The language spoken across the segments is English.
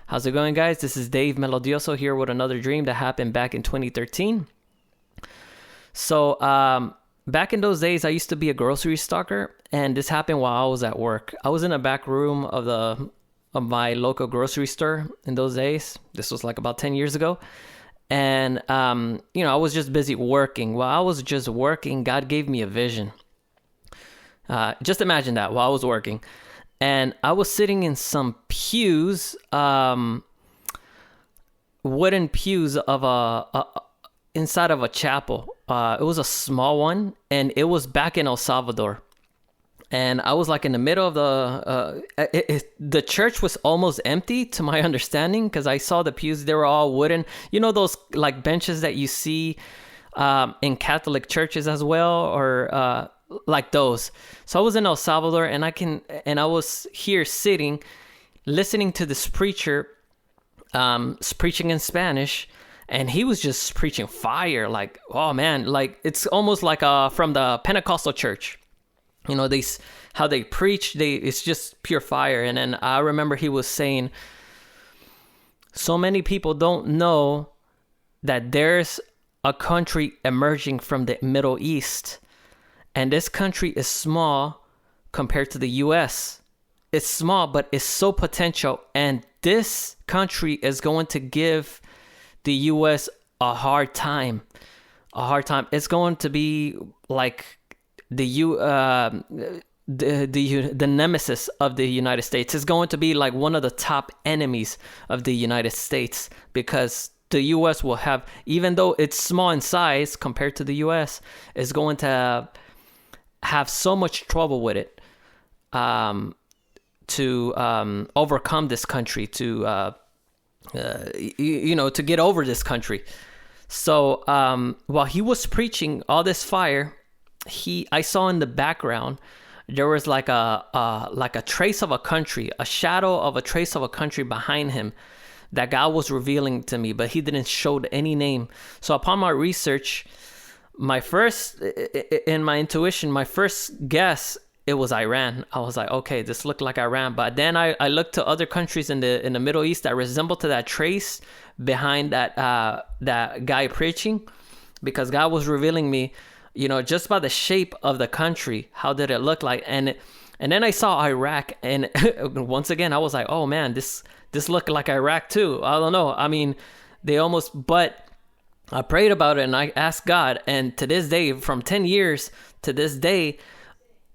How's it going, guys? This is Dave Melodioso here with another dream that happened back in 2013. So, back in those days, I used to be a grocery stalker, and this happened while I was at work. I was in the back room of my local grocery store in those days. This was like about 10 years ago. And, I was just busy working. While I was just working, God gave me a vision. Just imagine that while I was working. And I was sitting in some pews, wooden pews of inside of a chapel. It was a small one, and it was back in El Salvador. And I was like in the middle of the church was almost empty to my understanding, because I saw the pews, they were all wooden. You know those like benches that you see in Catholic churches as well, or like those. So I was in El Salvador, and I was here sitting, listening to this preacher preaching in Spanish, and he was just preaching fire. Like, oh man, like it's almost like from the Pentecostal church. You know, how they preach, it's just pure fire. And then I remember he was saying, so many people don't know that there's a country emerging from the Middle East. And this country is small compared to the U.S. It's small, but it's so potential. And this country is going to give the U.S. a hard time. It's going to be like the nemesis of the United States. Is going to be like one of the top enemies of the United States, because the U.S. will have, even though it's small in size compared to the U.S., is going to have so much trouble with it to overcome this country, to get over this country. So while he was preaching all this fire, I saw in the background there was like a trace of a country, a shadow of a trace of a country behind him that God was revealing to me, but he didn't show any name. So upon my research, my first guess, it was Iran. I was like, okay, this looked like Iran. But then I looked to other countries in the Middle East that resemble to that trace behind that guy preaching, because God was revealing me, just by the shape of the country, how did it look like? And then I saw Iraq, and once again, I was like, oh man, this looked like Iraq too. I don't know. I mean, but I prayed about it and I asked God, and to this day, from 10 years to this day,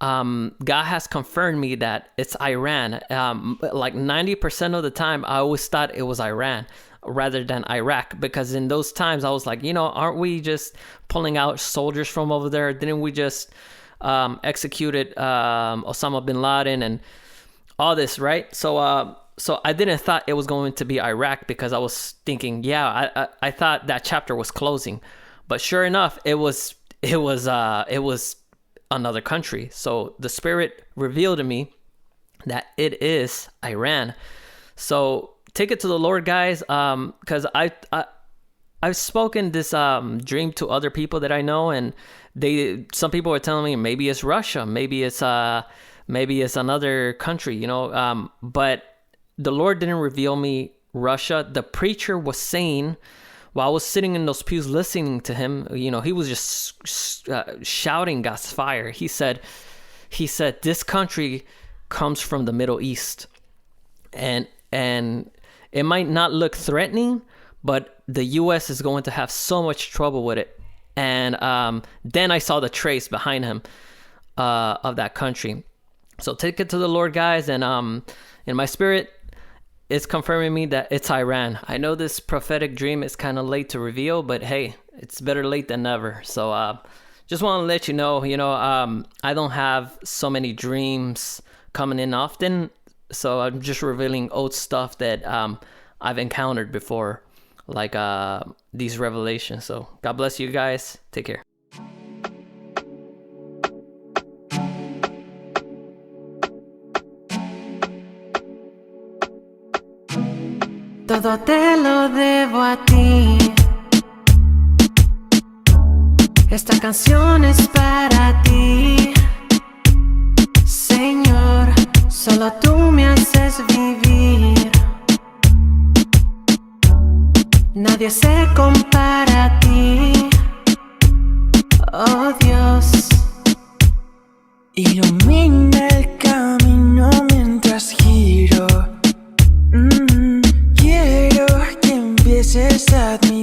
God has confirmed me that it's Iran. Like 90% of the time, I always thought it was Iran rather than Iraq, because in those times I was like, aren't we just pulling out soldiers from over there? Didn't we just executed Osama bin Laden and all this, right? So I didn't thought it was going to be Iraq, because I was thinking, I thought that chapter was closing, but sure enough, it was another country. So the Spirit revealed to me that it is Iran. So take it to the Lord, guys, because I've spoken this dream to other people that I know, and some people are telling me maybe it's Russia, maybe it's another country, but the Lord didn't reveal me Russia. The preacher was saying, while I was sitting in those pews listening to him, he was just shouting God's fire. He said, this country comes from the Middle East, and it might not look threatening, but the U.S. is going to have so much trouble with it. And then I saw the trace behind him of that country. So take it to the Lord, guys, and in my spirit, it's confirming me that it's Iran. I know this prophetic dream is kind of late to reveal, but hey, it's better late than never. So just want to let you know, I don't have so many dreams coming in often, so I'm just revealing old stuff that I've encountered before, like these revelations. So God bless you guys. Take care. Todo te lo debo a ti. Esta canción es para ti, Señor. Solo tú me haces vivir. Nadie se compara a ti, oh Dios. Ilumina el camino mientras giro. Quiero que empieces a admirar